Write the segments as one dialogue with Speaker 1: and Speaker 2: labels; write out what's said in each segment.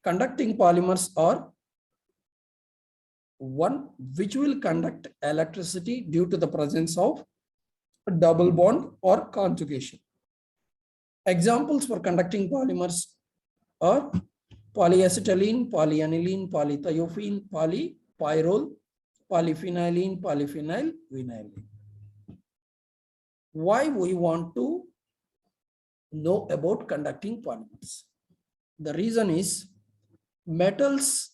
Speaker 1: Conducting polymers are one which will conduct electricity due to the presence of a double bond or conjugation. Examples for conducting polymers are polyacetylene, polyaniline, polythiophene, polypyrrole, polyphenylene, polyphenyl vinylene. Why we want to know about conducting polymers? The reason is metals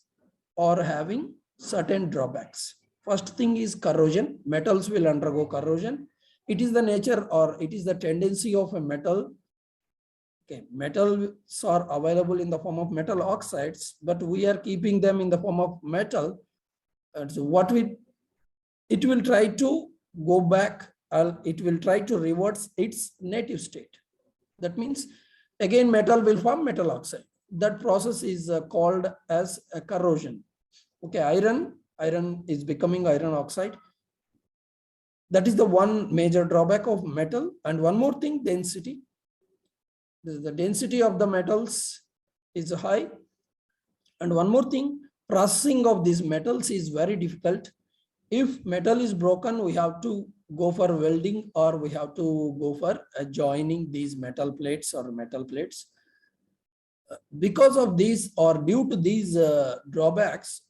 Speaker 1: are having certain drawbacks. First thing is corrosion. Metals will undergo corrosion. It is the nature or it is the tendency of a metal. Okay, metals are available in the form of metal oxides, but we are keeping them in the form of metal. And so it will try to go back, it will try to reverse its native state. That means again metal will form metal oxide. That process is called as a corrosion. Okay, iron is becoming iron oxide. That is the one major drawback of metal. And one more thing, density. The density of the metals is high. And one more thing, processing of these metals is very difficult. If metal is broken, we have to go for welding or we have to go for joining these metal plates or metal plates. Because of these or due to these drawbacks,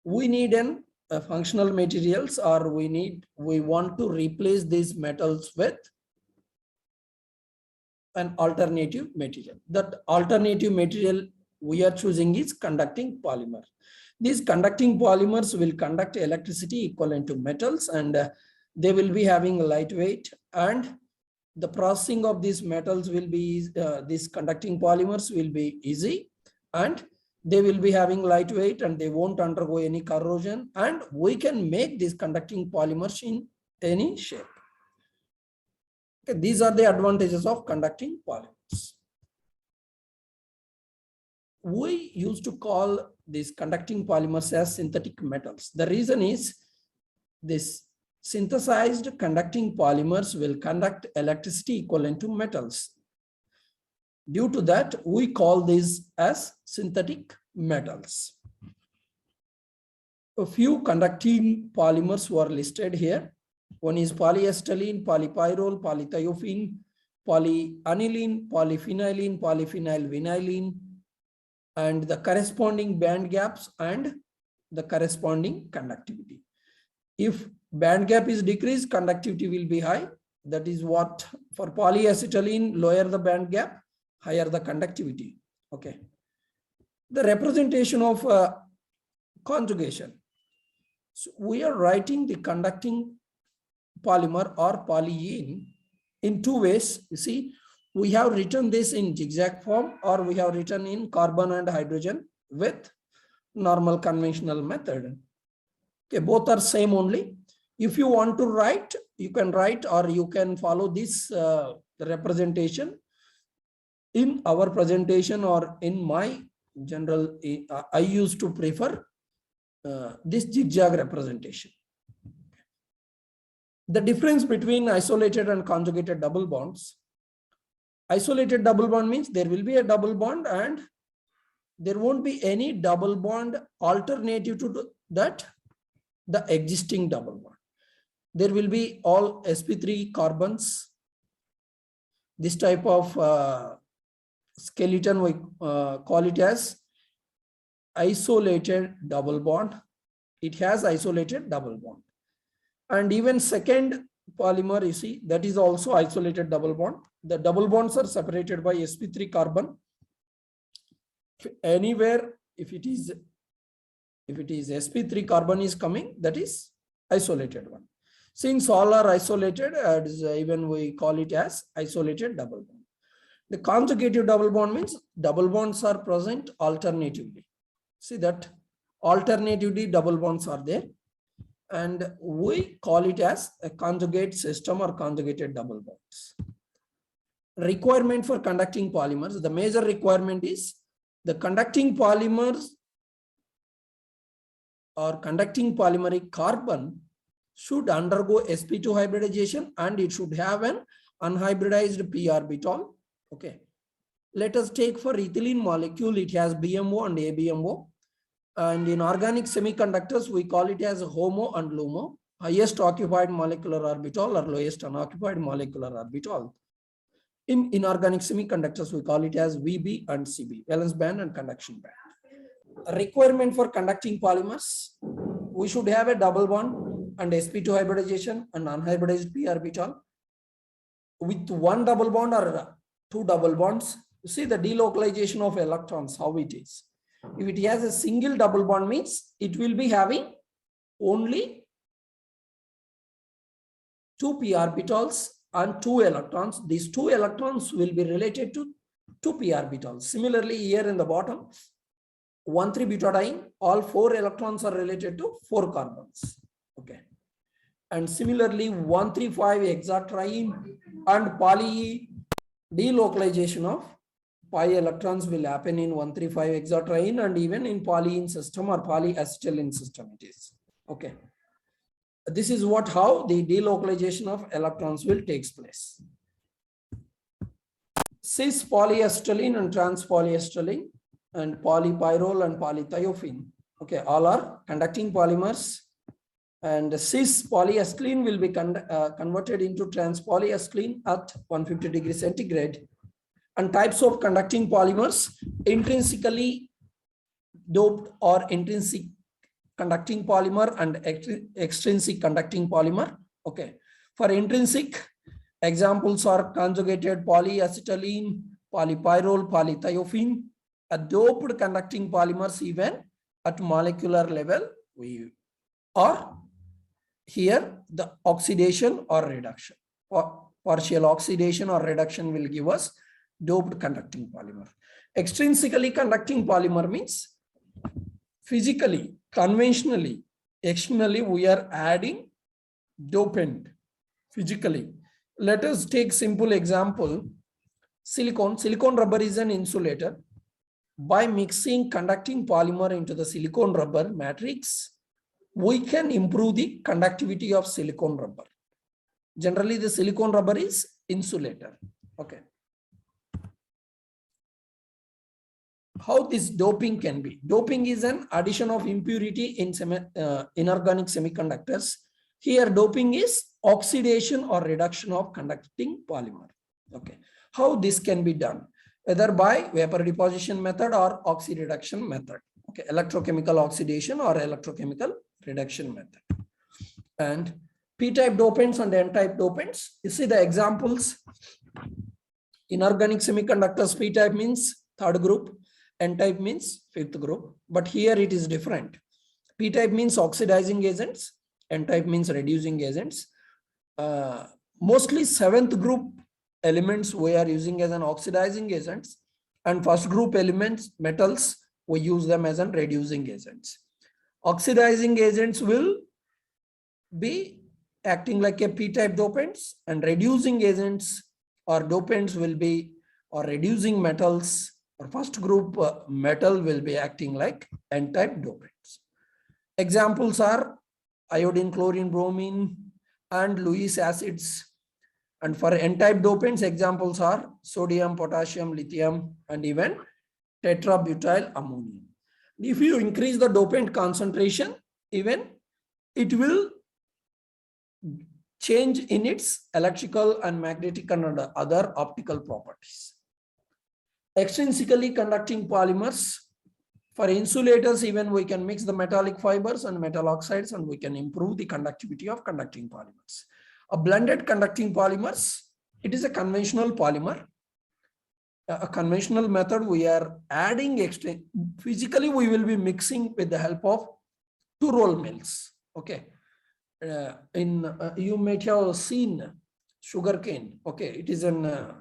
Speaker 1: we need a functional materials or we want to replace these metals with an alternative material. That alternative material we are choosing is conducting polymer. These conducting polymers will conduct electricity equivalent to metals, and they will be having lightweight, and the processing of these metals will be these conducting polymers will be easy, and they will be having lightweight and they won't undergo any corrosion, and we can make these conducting polymers in any shape. Okay, these are the advantages of conducting polymers. We used to call these conducting polymers as synthetic metals. The reason is this synthesized conducting polymers will conduct electricity equivalent to metals. Due to that, we call these as synthetic metals. A few conducting polymers were listed here. One is polyacetylene, polypyrrole, polythiophene, polyaniline, polyphenylene, polyphenyl vinylene, and the corresponding band gaps and the corresponding conductivity. If band gap is decreased, conductivity will be high. That is what for polyacetylene, lower the band gap, higher the conductivity. Okay. The representation of conjugation. So we are writing the conducting polymer or polyene in two ways. You see, we have written this in zigzag form, or we have written in carbon and hydrogen with normal conventional method. Okay, both are same only. If you want to write, you can write or you can follow this representation in our presentation or in my general. I used to prefer this zigzag representation. The difference between isolated and conjugated double bonds. Isolated double bond means there will be a double bond and there won't be any double bond alternative to that, the existing double bond. There will be all sp3 carbons. This type of skeleton we call it as isolated double bond. It has isolated double bond. And even second polymer, you see, that is also isolated double bond. The double bonds are separated by sp3 carbon. Anywhere, if it is sp3 carbon is coming, that is isolated one. Since all are isolated, even we call it as isolated double bond. The conjugative double bond means double bonds are present alternatively. See that alternatively double bonds are there, and we call it as a conjugate system or conjugated double bonds. Requirement for conducting polymers. The major requirement is the conducting polymers or conducting polymeric carbon should undergo sp2 hybridization, and it should have an unhybridized p orbital. Okay. Let us take for ethylene molecule, it has BMO and ABMO. And in organic semiconductors, we call it as HOMO and LUMO, highest occupied molecular orbital or lowest unoccupied molecular orbital. In inorganic semiconductors, we call it as VB and CB, valence band and conduction band. A requirement for conducting polymers, we should have a double bond and sp2 hybridization and unhybridized p orbital. With one double bond or two double bonds, you see the delocalization of electrons, how it is. If it has a single double bond, means it will be having only two p orbitals and two electrons. These two electrons will be related to two p orbitals. Similarly, here in the bottom, 1,3-butadiene, all four electrons are related to four carbons. Okay. And similarly, 1,3,5-hexatriene and poly delocalization of pi electrons will happen in 1,3,5-hexatriene and even in polyene system or polyacetylene system it is. Okay. This is how the delocalization of electrons will take place. Cis polyacetylene and trans polyacetylene and polypyrrole and polythiophene. Okay, all are conducting polymers. And cis polyacetylene will be converted into trans polyacetylene at 150 degrees centigrade. And types of conducting polymers: intrinsically doped or intrinsic conducting polymer and extrinsic conducting polymer. Okay, for intrinsic, examples are conjugated polyacetylene, polypyrrole, polythiophene. A doped conducting polymers even at molecular level, or here the oxidation or reduction, or partial oxidation or reduction will give us doped conducting polymer. Extrinsically conducting polymer means physically, conventionally, externally we are adding dopant physically. Let us take simple example. Silicone rubber is an insulator. By mixing conducting polymer into the silicone rubber matrix, we can improve the conductivity of silicone rubber. Generally, the silicone rubber is insulator. Okay. How this doping can be? Doping is an addition of impurity in inorganic semiconductors. Here, doping is oxidation or reduction of conducting polymer. Okay. How this can be done? Whether by vapor deposition method or oxy-reduction method. Okay, electrochemical oxidation or electrochemical reduction method. And p-type dopants and n-type dopants. You see the examples. Inorganic semiconductors, p-type means third group, n-type means fifth group. But here it is different. P-type means oxidizing agents, n-type means reducing agents. Mostly seventh group elements we are using as an oxidizing agents, and first group elements, metals, we use them as an reducing agents. Oxidizing agents will be acting like a p-type dopants, and reducing agents or dopants will be, or reducing metals or first group metal will be acting like n-type dopants. Examples are iodine, chlorine, bromine, and Lewis acids. And for n-type dopants, examples are sodium, potassium, lithium, and even tetrabutyl ammonium. If you increase the dopant concentration, even it will change in its electrical and magnetic and other optical properties. Extrinsically conducting polymers. For insulators, even we can mix the metallic fibers and metal oxides, and we can improve the conductivity of conducting polymers. A blended conducting polymers, it is a conventional polymer. A conventional method, we are adding extra, physically we will be mixing with the help of two roll mills. Okay. You might have seen sugarcane. Okay, it is a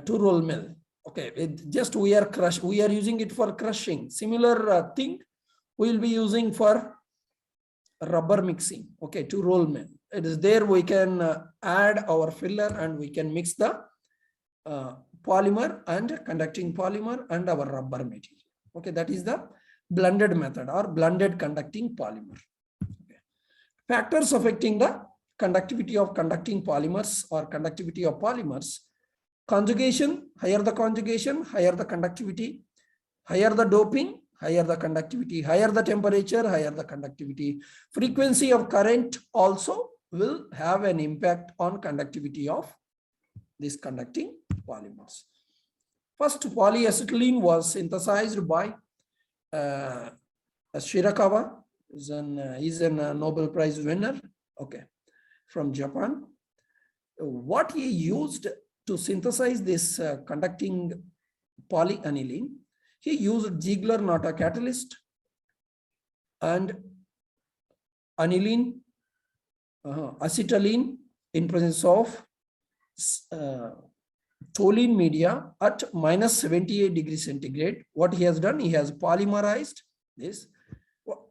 Speaker 1: two roll mill. Okay, we are using it for crushing. Similar thing we will be using for rubber mixing. Okay, two roll mill. It is there we can add our filler and we can mix the polymer and conducting polymer and our rubber material. Okay, that is the blended method or blended conducting polymer. Okay. Factors affecting the conductivity of conducting polymers or conductivity of polymers. Conjugation, higher the conjugation, higher the conductivity, higher the doping, higher the conductivity, higher the temperature, higher the conductivity. Frequency of current also will have an impact on conductivity of these conducting polymers. First, polyacetylene was synthesized by Shirakawa, is a Nobel Prize winner, okay, from Japan. What he used to synthesize this conducting polyaniline, he used Ziegler-Natta catalyst and aniline, acetylene in presence of toluene media at minus 78 degrees centigrade. What he has done, he has polymerized this.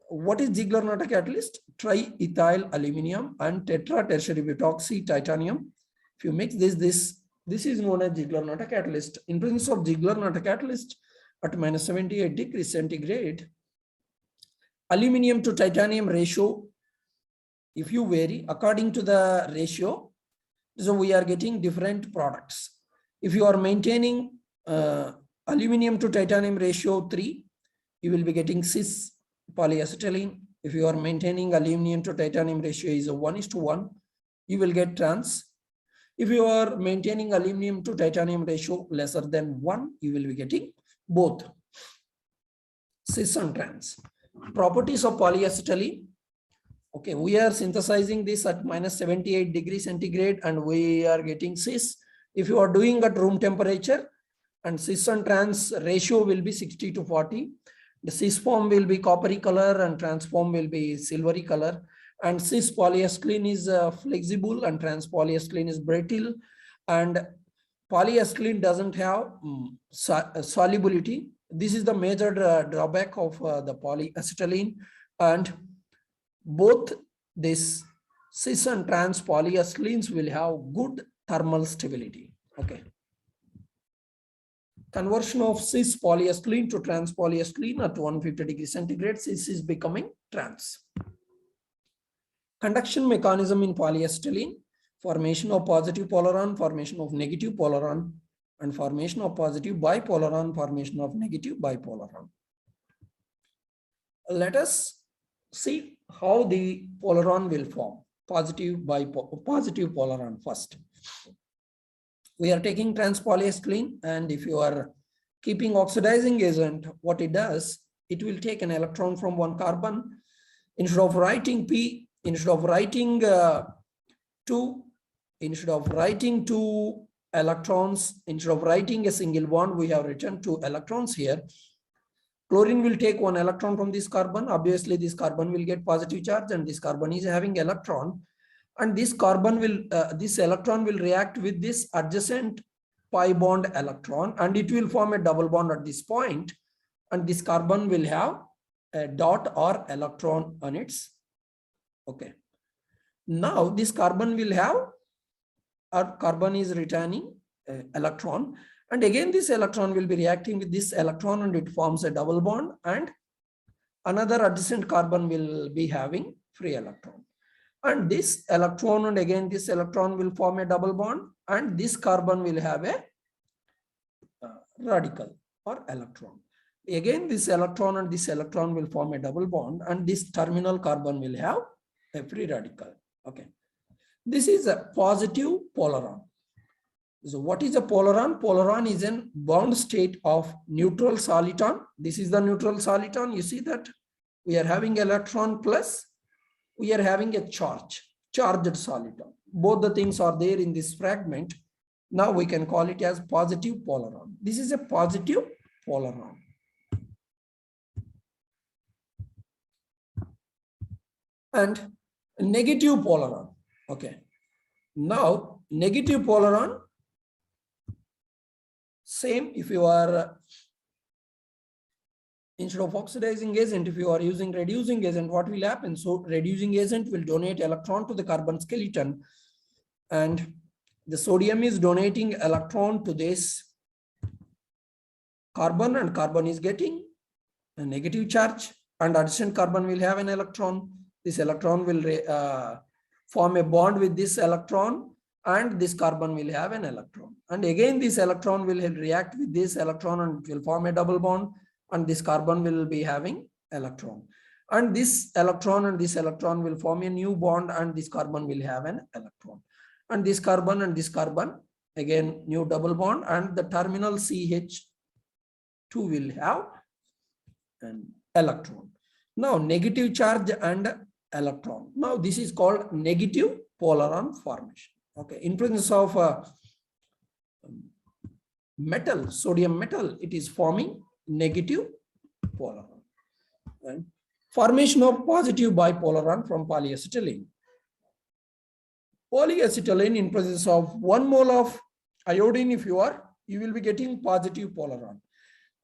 Speaker 1: What is Ziegler-Natta catalyst? Triethyl aluminum and tetra-tertiary butoxy titanium. If you mix this is known as Ziegler-Natta catalyst. In presence of Ziegler-Natta catalyst at minus 78 degrees centigrade, aluminum to titanium ratio, if you vary according to the ratio, so we are getting different products. If you are maintaining aluminum to titanium ratio 3, you will be getting cis polyacetylene. If you are maintaining aluminum to titanium ratio is 1:1, you will get trans. If you are maintaining aluminum to titanium ratio lesser than 1, you will be getting both cis and trans. Properties of polyacetylene. Okay, we are synthesizing this at minus 78 degrees centigrade and we are getting cis. If you are doing at room temperature, and cis and trans ratio will be 60:40. The cis form will be coppery color and trans form will be silvery color. And cis polyacetylene is flexible and trans polyacetylene is brittle. And polyacetylene doesn't have solubility. This is the major drawback of the polyacetylene. And both this cis and trans polyacetylene will have good thermal stability. Okay. Conversion of cis polyacetylene to trans polyacetylene at 150 degrees centigrade, cis is becoming trans. Conduction mechanism in polyacetylene: formation of positive polaron, formation of negative polaron, and formation of positive bipolaron, formation of negative bipolaron. Let us see how the polaron will form. Positive polaron first. We are taking trans polyacetylene, and if you are keeping oxidizing agent, what it does, it will take an electron from one carbon. Instead of writing P, instead of writing two electrons, instead of writing a single bond, we have written 2 electrons here. Chlorine will take 1 electron from this carbon. Obviously, this carbon will get positive charge, and this carbon is having electron. And this carbon will, this electron will react with this adjacent pi bond electron, and it will form a double bond at this point. And this carbon will have a dot or electron on its. Okay. Now this carbon will have, our carbon is returning electron, and again this electron will be reacting with this electron, and it forms a double bond, and another adjacent carbon will be having free electron. And this electron and again this electron will form a double bond, and this carbon will have a radical or electron. Again this electron and this electron will form a double bond, and this terminal carbon will have a free radical. Okay. This is a positive polaron. So what is a polaron? Polaron is a bound state of neutral soliton. This is the neutral soliton. You see that we are having electron plus we are having a charged soliton. Both the things are there in this fragment. Now we can call it as positive polaron. This is a positive polaron. And negative polaron. Okay. Now negative polaron, same. If you are instead of oxidizing agent, if you are using reducing agent, what will happen? So reducing agent will donate electron to the carbon skeleton, and the sodium is donating electron to this carbon, and carbon is getting a negative charge, and adjacent carbon will have an electron. This electron will form a bond with this electron, and this carbon will have an electron. And again, this electron will react with this electron and it will form a double bond, and this carbon will be having electron. And this electron and this electron will form a new bond, and this carbon will have an electron. And this carbon and this carbon, again, new double bond, and the terminal CH2 will have an electron. Now, negative charge and electron. Now, this is called negative polaron formation. Okay, in presence of metal, sodium metal, it is forming negative polaron. And formation of positive bipolaron from polyacetylene. Polyacetylene, in presence of 1 mole of iodine, you will be getting positive polaron.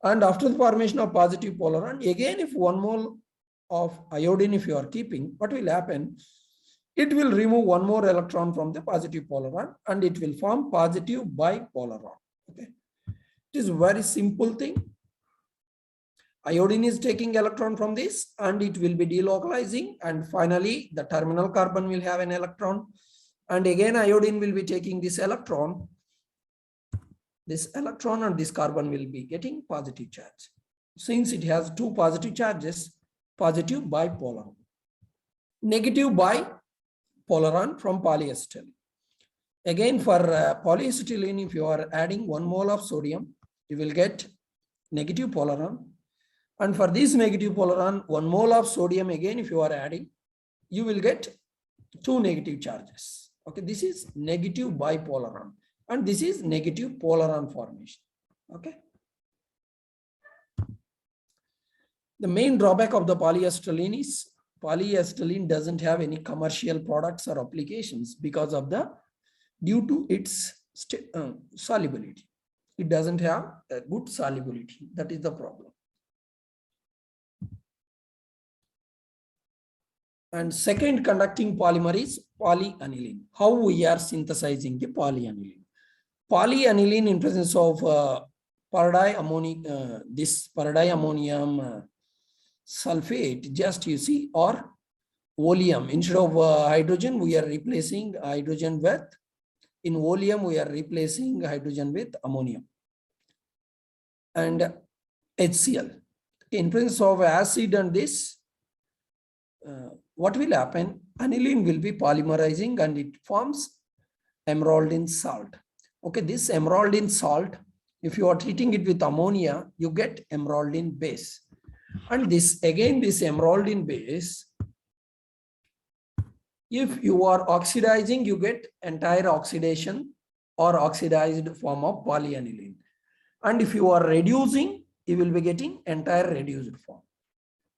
Speaker 1: And after the formation of positive polaron, again, if 1 mole of iodine, if you are keeping, what will happen? It will remove 1 more electron from the positive polaron, and it will form positive bipolaron. Okay, it is a very simple thing. Iodine is taking electron from this, and it will be delocalizing, and finally the terminal carbon will have an electron, and again iodine will be taking this electron and this carbon will be getting positive charge. Since it has 2 positive charges, positive bipolaron. Negative bipolaron from polyacetylene. Again, for polyacetylene, if you are adding 1 mole of sodium, you will get negative polaron. And for this negative polaron, 1 mole of sodium, again, if you are adding, you will get 2 negative charges. Okay, this is negative bipolaron, and this is negative polaron formation. Okay. The main drawback of the polyacetylene is polyacetylene doesn't have any commercial products or applications because of due to its solubility. It doesn't have a good solubility. That is the problem. And second conducting polymer is polyaniline. How we are synthesizing the polyaniline? Polyaniline, in presence of this paradiammonium sulfate, just you see, or oleum. Instead of hydrogen, we are replacing hydrogen with, in oleum, we are replacing hydrogen with ammonium and HCl. In presence of acid and this, what will happen? Aniline will be polymerizing and it forms emeraldine salt. Okay, this emeraldine salt, if you are treating it with ammonia, you get emeraldine base. And this, again, this emeraldine base, if you are oxidizing, you get entire oxidation or oxidized form of polyaniline. And if you are reducing, you will be getting entire reduced form.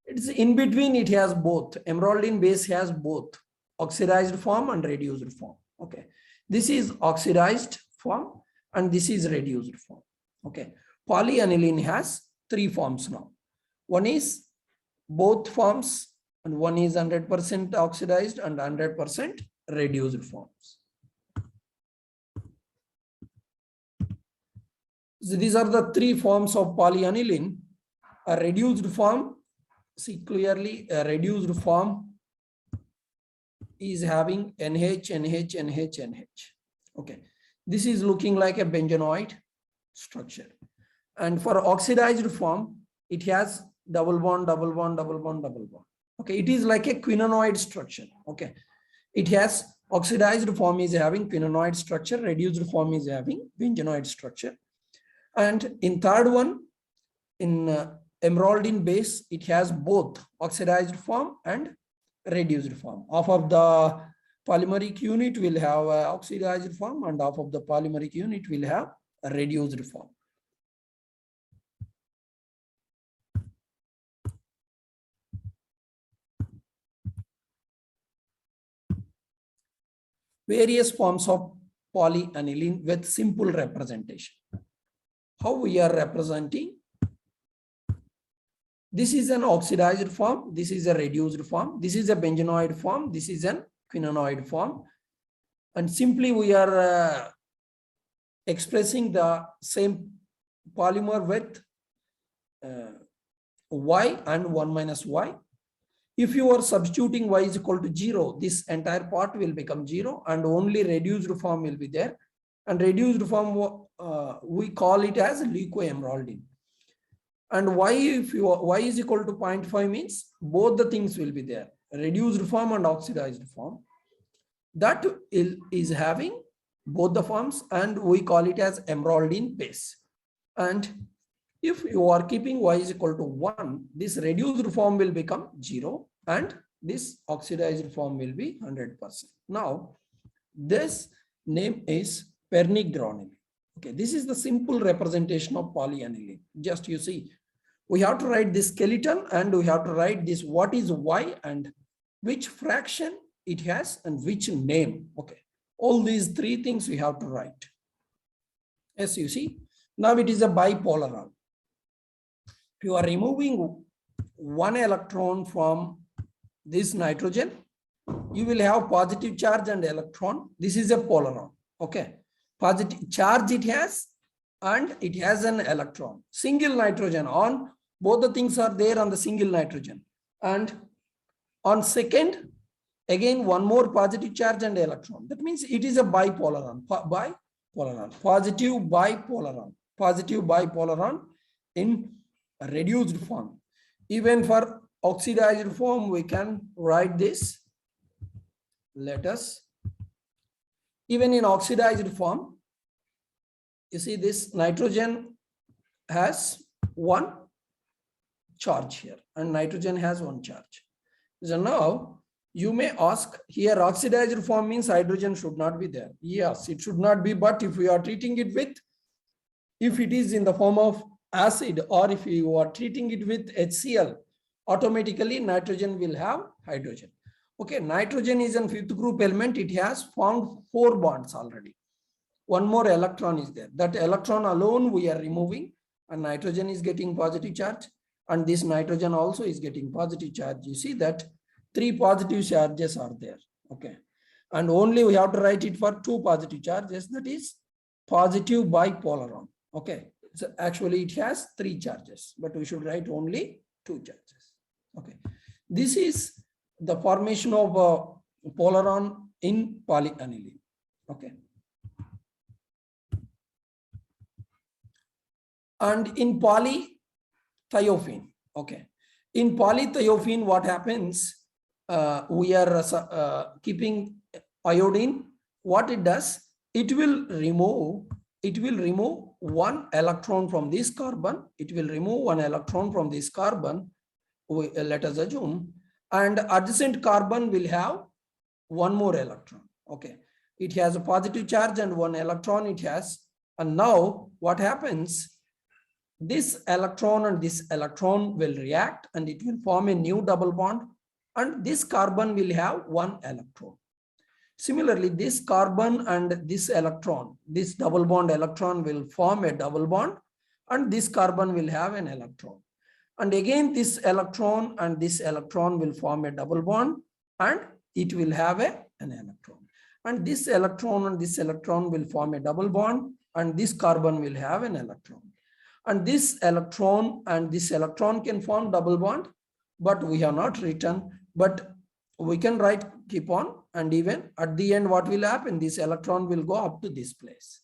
Speaker 1: It's in between, it has both. Emeraldine base has both oxidized form and reduced form. Okay, this is oxidized form and this is reduced form. Okay, polyaniline has 3 forms now. One is both forms, and one is 100% oxidized and 100% reduced forms. So these are the 3 forms of polyaniline. A reduced form, see clearly, a reduced form is having NH, NH, NH, NH. Okay, this is looking like a benzenoid structure. And for oxidized form, it has double bond, double bond, double bond, double bond. Okay, it is like a quinonoid structure. Okay, it has oxidized form is having quinonoid structure, reduced form is having benzenoid structure. And in third one, in emeraldine base, it has both oxidized form and reduced form. Half of the polymeric unit will have oxidized form and half of the polymeric unit will have a reduced form. Various forms of polyaniline with simple representation. How we are representing? This is an oxidized form, this is a reduced form, this is a benzenoid form, this is an quinonoid form. And simply we are expressing the same polymer with y and 1 minus y. If you are substituting y is equal to 0, this entire part will become 0 and only reduced form will be there. and reduced form we call it as leucoemeraldine. And Y, if you Y is equal to 0.5 means both the things will be there, reduced form and oxidized form. That is having both the forms, and we call it as emeraldine base. And if you are keeping Y is equal to 1, this reduced form will become 0 and this oxidized form will be 100%. Now, this name is pernigdronine. Okay, this is the simple representation of polyaniline. Just you see, we have to write this skeleton and we have to write this what is Y and which fraction it has and which name. Okay, all these three things we have to write. As you see, now it is a bipolar. If you are removing one electron from this nitrogen, you will have positive charge and electron. This is a polaron. Okay, positive charge it has and it has an electron. Single nitrogen on, both the things are there on the single nitrogen. And on second, again one more positive charge and electron. That means it is a bipolaron. Positive bipolaron in reduced form. Even for oxidized form, we can write this. Let us, even in oxidized form, you see this nitrogen has one charge here and nitrogen has one charge. So now you may ask, here oxidized form means hydrogen should not be there. Yes, it should not be, but if we are treating it with, if it is in the form of acid or if you are treating it with HCl, automatically nitrogen will have hydrogen. Okay, nitrogen is a fifth group element. It has formed 4 bonds already. One more electron is there. That electron alone we are removing and nitrogen is getting positive charge and this nitrogen also is getting positive charge. You see that 3 positive charges are there. Okay, and only we have to write it for 2 positive charges, that is positive bipolaron. Okay, so actually it has 3 charges, but we should write only 2 charges. Okay, this is the formation of polaron in polyaniline. Okay, and in polythiophene. Okay, in polythiophene, what happens? We are keeping iodine. What it does, it will remove one electron from this carbon. It will remove one electron from this carbon. Let us assume, and adjacent carbon will have one more electron. Okay, it has a positive charge and one electron it has. And now what happens? This electron and this electron will react and it will form a new double bond. And this carbon will have one electron. Similarly, this carbon and this electron, this double bond electron will form a double bond and this carbon will have an electron. And again, this electron and this electron will form a double bond and it will have an electron. And this electron and this electron will form a double bond and this carbon will have an electron. And this electron and this electron can form double bond, but we have not written. But we can write keep on, and even at the end what will happen, this electron will go up to this place.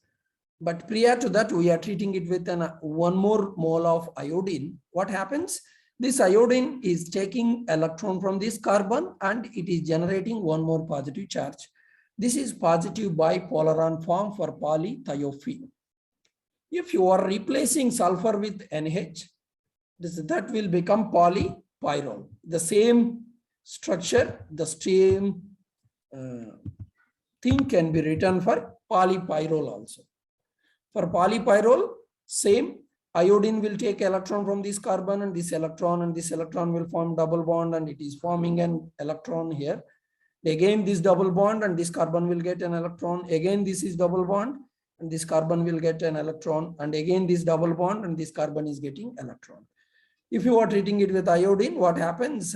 Speaker 1: But prior to that we are treating it with one more mole of iodine. What happens? This iodine is taking electron from this carbon and it is generating one more positive charge. This is positive bipolaron form for polythiophene. If you are replacing sulfur with NH, that will become polypyrrole. The same structure, the same thing can be written for polypyrrole also. For polypyrrole, same, iodine will take electron from this carbon and this electron will form double bond and it is forming an electron here. Again, this double bond and this carbon will get an electron. Again, this is double bond and this carbon will get an electron. And again, this double bond and this carbon is getting electron. If you are treating it with iodine, what happens?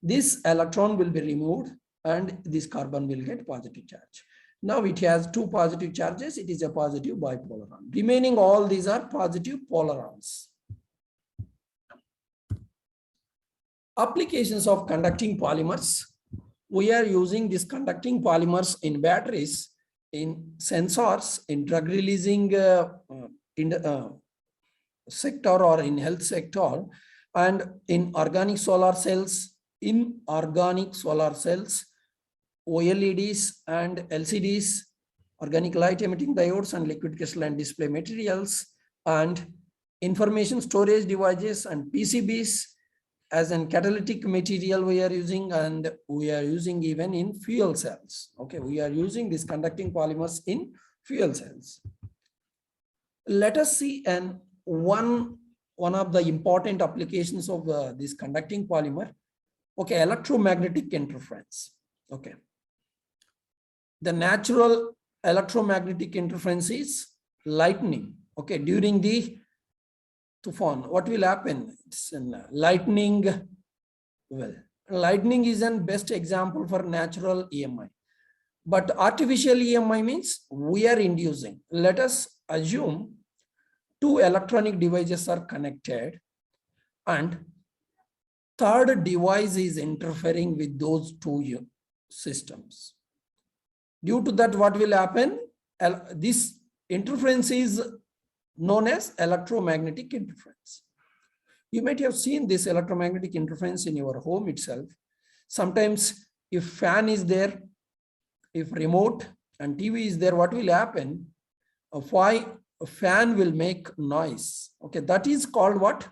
Speaker 1: This electron will be removed and this carbon will get positive charge. Now it has 2 positive charges. It is a positive bipolaron. Remaining all these are positive polarons. Applications of conducting polymers. We are using these conducting polymers in batteries in sensors, in drug releasing in the sector or in health sector, and in organic solar cells, OLEDs and LCDs, organic light emitting diodes and liquid crystalline display materials, and information storage devices and PCBs as an catalytic material we are using, and we are using even in fuel cells. Okay, we are using these conducting polymers in fuel cells. Let us see one of the important applications of this conducting polymer. Okay, electromagnetic interference. Okay, the natural electromagnetic interference is lightning. Okay, during the tufan, what will happen? It's lightning. Well, lightning is an best example for natural EMI, but artificial EMI means we are inducing. Let us assume two electronic devices are connected and third device is interfering with those two systems. Due to that, what will happen? This interference is known as electromagnetic interference. You might have seen this electromagnetic interference in your home itself. Sometimes if fan is there, if remote and TV is there, what will happen? A fan will make noise. Okay, that is called what?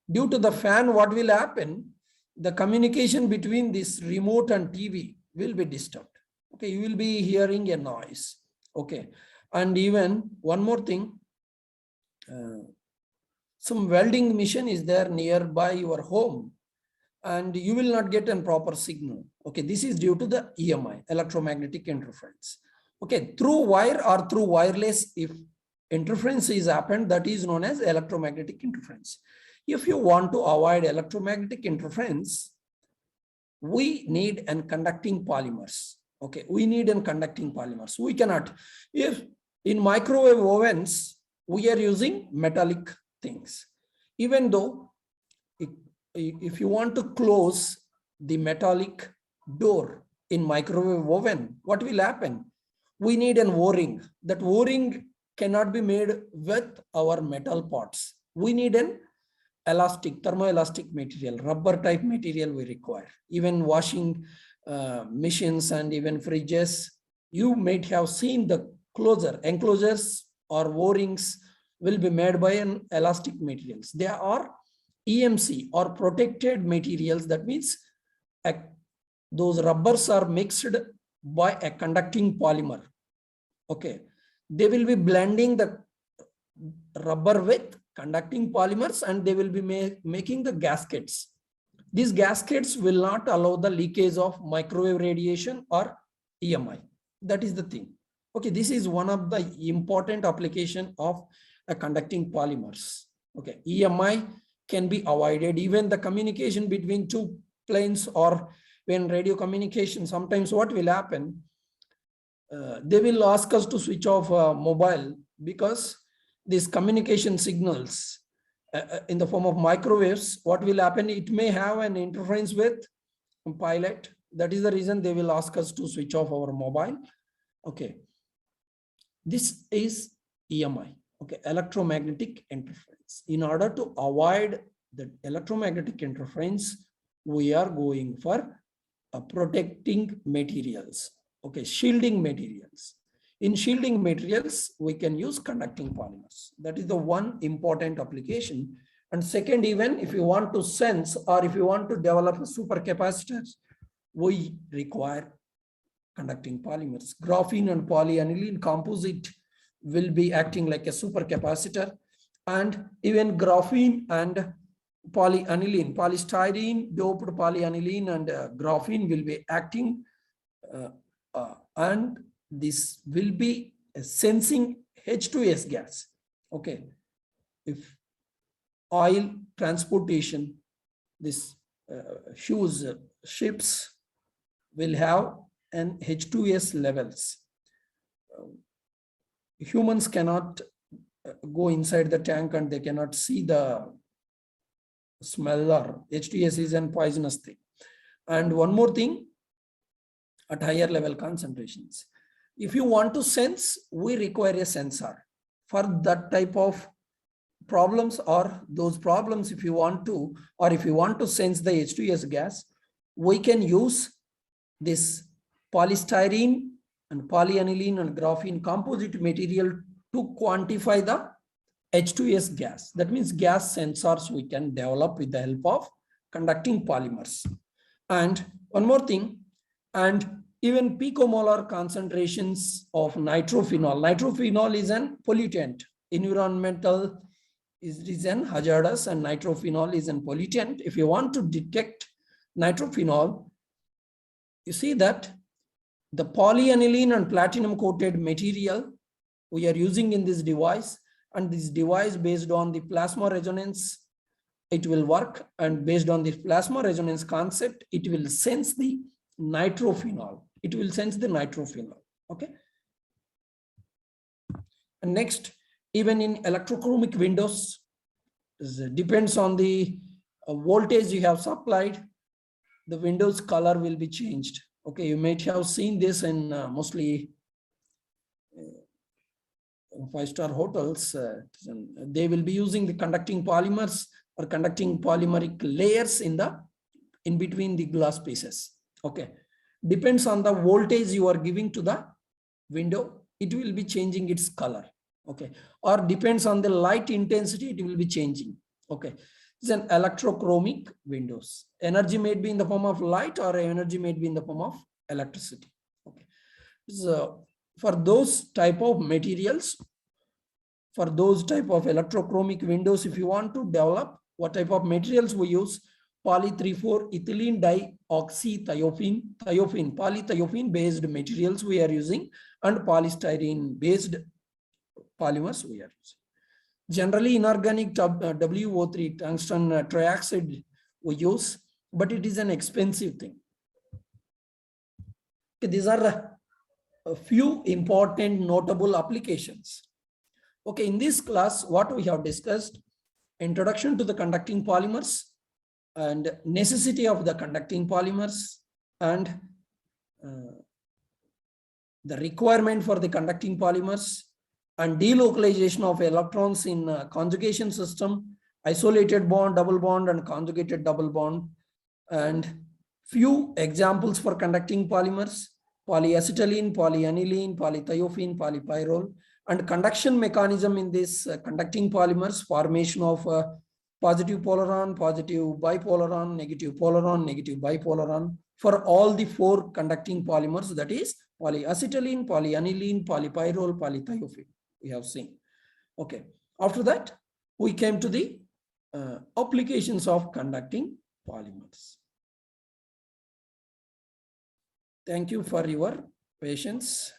Speaker 1: Due to the fan, what will happen? The communication between this remote and TV will be disturbed. Okay, you will be hearing a noise. Okay, and even one more thing, some welding machine is there nearby your home and you will not get a proper signal. Okay, this is due to the EMI, electromagnetic interference. Okay, through wire or through wireless, if interference is happened, that is known as electromagnetic interference. If you want to avoid electromagnetic interference, we need an conducting polymers. Okay, we need an conducting polymers. We cannot, if in microwave ovens, we are using metallic things. Even though if you want to close the metallic door in microwave oven, what will happen? We need an O-ring. That O-ring cannot be made with our metal pots. We need an elastic, thermoelastic material, rubber type material we require. Even washing machines and even fridges, you might have seen the enclosures or O-rings will be made by an elastic materials. They are EMC or protected materials. That means those rubbers are mixed by a conducting polymer. Okay, they will be blending the rubber with conducting polymers and they will be making the gaskets. These gaskets will not allow the leakage of microwave radiation or EMI. That is the thing. Okay, this is one of the important application of a conducting polymers. Okay, EMI can be avoided. Even the communication between two planes or when radio communication, sometimes what will happen? They will ask us to switch off mobile because these communication signals in the form of microwaves, what will happen? It may have an interference with pilot. That is the reason they will ask us to switch off our mobile. Okay, this is EMI. Okay, electromagnetic interference. In order to avoid the electromagnetic interference, we are going for protecting materials. Okay, shielding materials. In shielding materials, we can use conducting polymers. That is the one important application. And second, even if you want to sense or if you want to develop a supercapacitors, we require conducting polymers. Graphene and polyaniline composite will be acting like a supercapacitor, and even graphene and polyaniline, polystyrene doped polyaniline and graphene will be acting and this will be sensing H2S gas. Okay, if oil transportation, this huge ships will have an H2S levels. Humans cannot go inside the tank and they cannot see the smell, or H2S is an poisonous thing. And one more thing, at higher level concentrations, If you want to sense, we require a sensor for that type of problems, or those problems if you want to, or if you want to sense the H2S gas, we can use this polystyrene and polyaniline and graphene composite material to quantify the H2S gas. That means gas sensors we can develop with the help of conducting polymers. And one more thing, and even picomolar concentrations of nitrophenol. Nitrophenol is an pollutant, environmental is an hazardous, and nitrophenol is an pollutant. If you want to detect nitrophenol, you see that the polyaniline and platinum coated material we are using in this device, and this device based on the plasma resonance, it will work, and based on the plasma resonance concept, it will sense the nitrophenol. It will sense the nitrophenol. Okay. And next, even in electrochromic windows, depends on the voltage you have supplied, the windows color will be changed. Okay, you might have seen this in mostly 5-star hotels. They will be using the conducting polymers or conducting polymeric layers in between the glass pieces. Okay, depends on the voltage you are giving to the window, it will be changing its color. Okay, or depends on the light intensity, it will be changing. Okay, it's an electrochromic windows. Energy may be in the form of light, or energy may be in the form of electricity. Okay, so for those type of materials, for those type of electrochromic windows, if you want to develop, what type of materials we use? Poly 3,4 ethylene dioxythiophene, polythiophene based materials we are using, and polystyrene based polymers we are using. Generally, inorganic WO3, tungsten trioxide we use, but it is an expensive thing. Okay, these are a few important notable applications. Okay, in this class, what we have discussed: introduction to the conducting polymers, and necessity of the conducting polymers, and the requirement for the conducting polymers, and delocalization of electrons in conjugation system, isolated bond, double bond, and conjugated double bond, and few examples for conducting polymers: polyacetylene, polyaniline, polythiophene, polypyrrole, and conduction mechanism in this conducting polymers: formation of positive polaron, positive bipolaron, negative polaron, negative bipolaron, for all the 4 conducting polymers, that is polyacetylene, polyaniline, polypyrrole, polythiophene. We have seen. Okay. After that, we came to the applications of conducting polymers. Thank you for your patience.